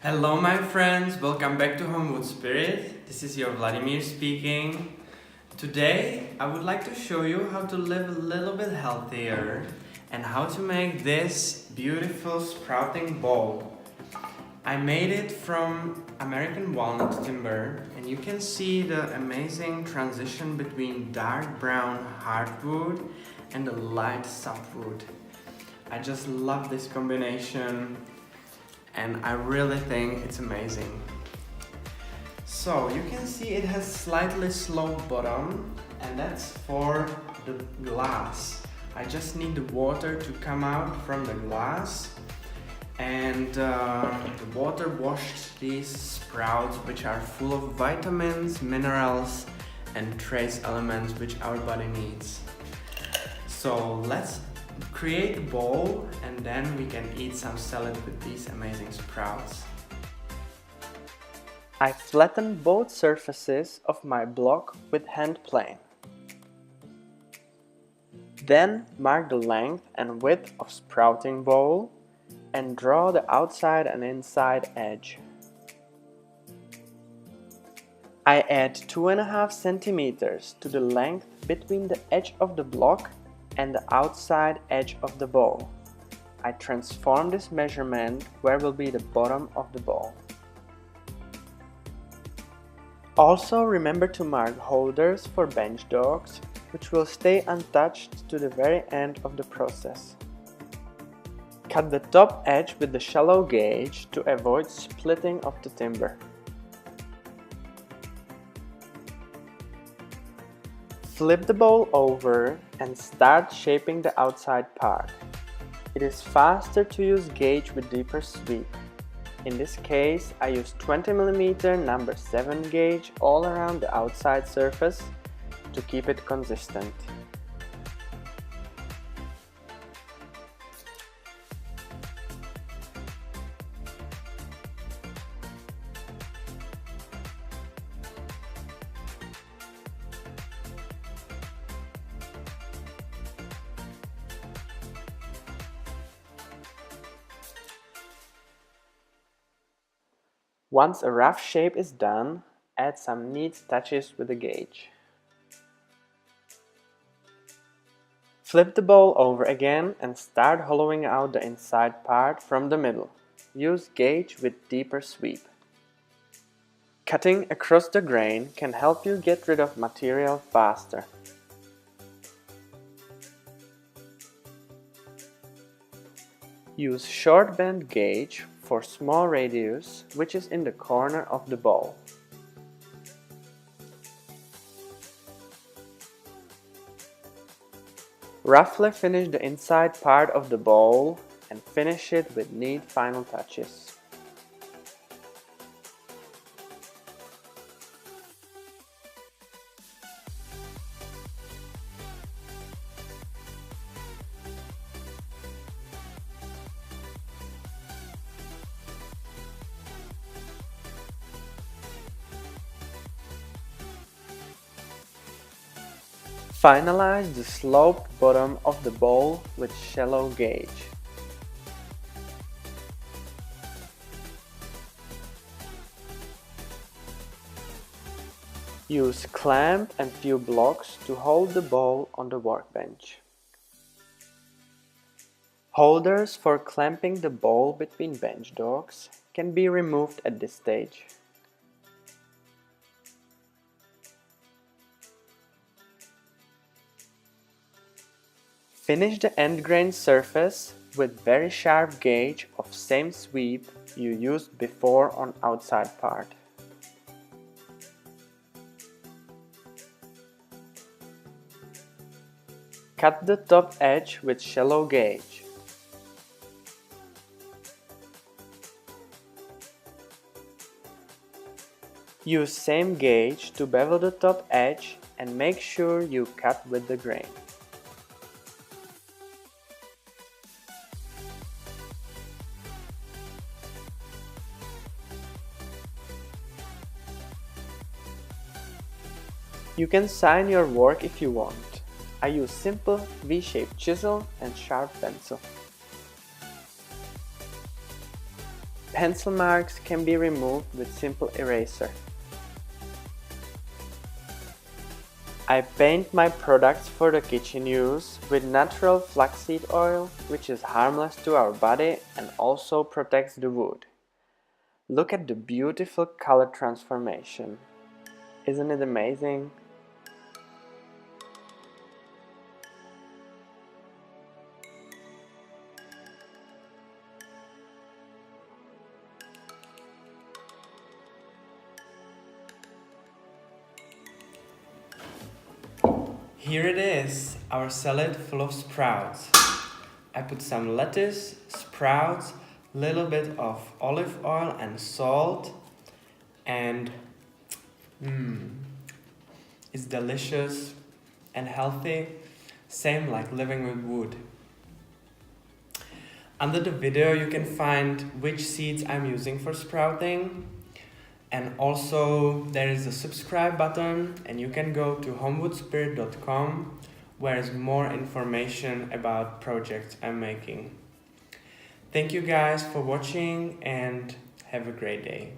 Hello my friends, welcome back to Homewood Spirit. This is your Vladimir speaking. Today I would like to show you how to live a little bit healthier and how to make this beautiful sprouting bowl. I made it from American walnut timber and you can see the amazing transition between dark brown hardwood and the light softwood. I just love this combination and I really think it's amazing. So you can see it has slightly sloped bottom and that's for the glass. I just need the water to come out from the glass and the water washed these sprouts which are full of vitamins, minerals and trace elements which our body needs. So let's create a bowl and then we can eat some salad with these amazing sprouts. I flattened both surfaces of my block with hand plane. Then mark the length and width of sprouting bowl and draw the outside and inside edge. I add 2.5 centimeters to the length between the edge of the block and the outside edge of the bowl. I transform this measurement where will be the bottom of the bowl. Also remember to mark holders for bench dogs, which will stay untouched to the very end of the process. Cut the top edge with the shallow gauge to avoid splitting of the timber. Flip the bowl over and start shaping the outside part. It is faster to use gauge with deeper sweep. In this case, I use 20mm number 7 gauge all around the outside surface to keep it consistent. Once a rough shape is done, add some neat touches with the gauge. Flip the bowl over again and start hollowing out the inside part from the middle. Use gauge with deeper sweep. Cutting across the grain can help you get rid of material faster. Use short bend gauge for small radius, which is in the corner of the bowl. Roughly finish the inside part of the bowl and finish it with neat final touches. Finalize the sloped bottom of the bowl with shallow gauge. Use clamp and few blocks to hold the bowl on the workbench. Holders for clamping the bowl between bench dogs can be removed at this stage. Finish the end grain surface with very sharp gauge of same sweep you used before on outside part. Cut the top edge with shallow gauge. Use same gauge to bevel the top edge and make sure you cut with the grain. You can sign your work if you want. I use simple V-shaped chisel and sharp pencil. Pencil marks can be removed with simple eraser. I paint my products for the kitchen use with natural flaxseed oil, which is harmless to our body and also protects the wood. Look at the beautiful color transformation. Isn't it amazing? Here it is, our salad full of sprouts. I put some lettuce, sprouts, little bit of olive oil and salt, and it's delicious and healthy, same like living with wood. Under the video you can find which seeds I'm using for sprouting. And also there is a subscribe button and you can go to homewoodspirit.com where is more information about projects I'm making. Thank you guys for watching and have a great day.